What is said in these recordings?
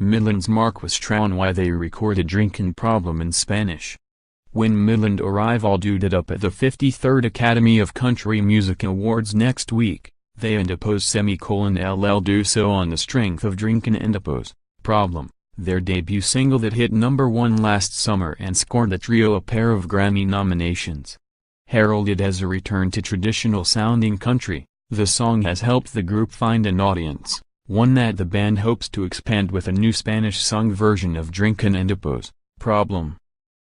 Midland's Mark Wystrach on why they recorded Drinkin' Problem in Spanish. When Midland arrive all duded up at the 53rd Academy of Country Music Awards next week, they&apos LL do so on the strength of Drinkin'&apos, Problem, their debut single that hit #1 last summer and scored the trio a pair of Grammy nominations. Heralded as a return to traditional-sounding country, the song has helped the group find an audience, one that the band hopes to expand with a new Spanish-sung version of Drinkin'&apos, Problem.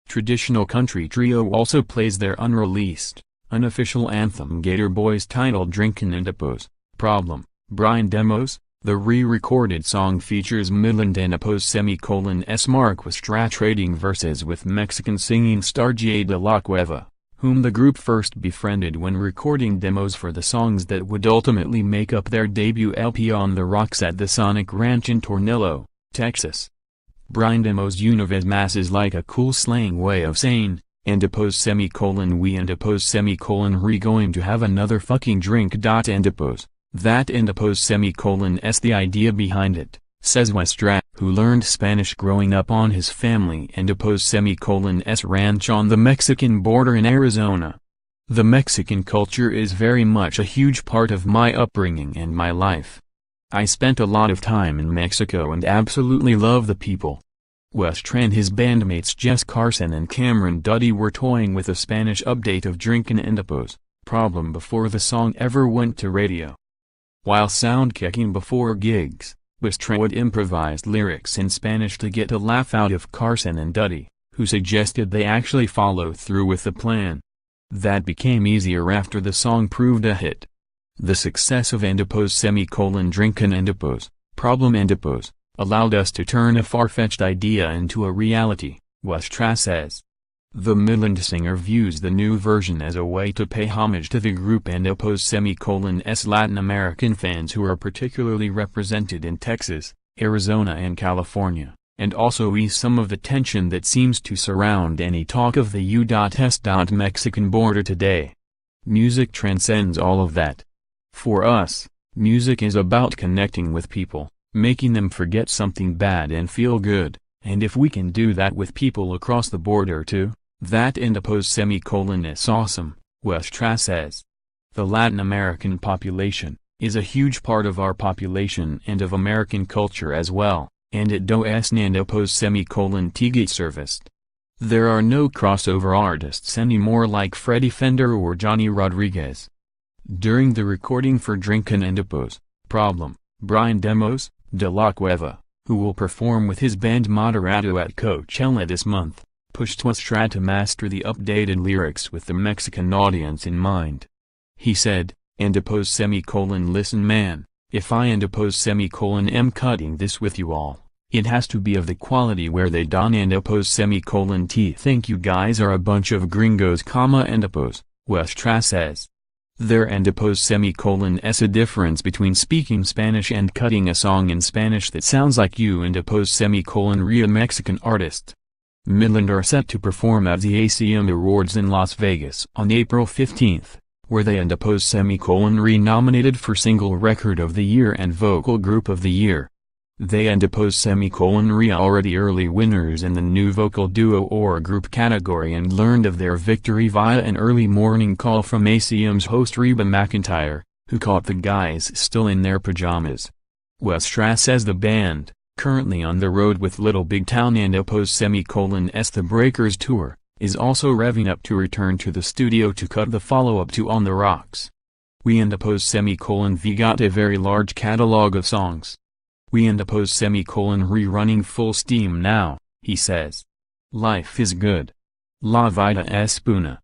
Traditional country trio also plays their unreleased, unofficial anthem Gator Boys titled Drinkin'&apos, Problem, Brian demos. The re-recorded song features Midland&apos Mark Wystrach trading verses with Mexican singing star J de la Cueva, whom the group first befriended when recording demos for the songs that would ultimately make up their debut LP On the Rocks at the Sonic Ranch in Tornillo, Texas. Brian demos una vez más is like a cool slang way of saying, and-apos we and-apos re going to have another fucking drink. And-apos, that and-apos s the idea behind it, says Wystrach, who learned Spanish growing up on his family and-apos s ranch on the Mexican border in Arizona. The Mexican culture is very much a huge part of my upbringing and my life. I spent a lot of time in Mexico and absolutely love the people. Wystrach and his bandmates Jess Carson and Cameron Duddy were toying with a Spanish update of Drinkin'&apos, Problem before the song ever went to radio. While soundchecking before gigs, Wystrach would improvise lyrics in Spanish to get a laugh out of Carson and Duddy, who suggested they actually follow through with the plan. That became easier after the song proved a hit. The success of and-apos Drinkin'&apos, Problem&apos, allowed us to turn a far-fetched idea into a reality, Wystrach says. The Midland singer views the new version as a way to pay homage to the group and-apos Latin American fans who are particularly represented in Texas, Arizona and California, and also ease some of the tension that seems to surround any talk of the U.S. Mexican border today. Music transcends all of that. For us, music is about connecting with people, making them forget something bad and feel good, and if we can do that with people across the border too, that and-apos is awesome, Wystrach says. The Latin American population is a huge part of our population and of American culture as well, and it does and-apos get serviced. There are no crossover artists anymore like Freddie Fender or Johnny Rodriguez. During the recording for Drinkin'&apos, Problem, Brian demos, de la Cueva, who will perform with his band Moderato at Coachella this month, pushed Wystrach to master the updated lyrics with the Mexican audience in mind. He said, and-apos listen man, if I and-apos am cutting this with you all, it has to be of the quality where they don and-apos t think you guys are a bunch of gringos and-apos, Wystrach says. There and-apos s a difference between speaking Spanish and cutting a song in Spanish that sounds like you and-apos re a Mexican artist. Midland are set to perform at the ACM Awards in Las Vegas on April 15, where they and-apos re-nominated for Single Record of the Year and Vocal Group of the Year. They and-apos re already early winners in the new vocal duo or group category and learned of their victory via an early morning call from ACM's host Reba McEntire, who caught the guys still in their pajamas. Wystrach says the band, currently on the road with Little Big Town and-apos The Breakers tour, is also revving up to return to the studio to cut the follow-up to On the Rocks. We and-apos we got a very large catalog of songs. We and-apos re-running full steam now, he says. Life is good. La vida es buena.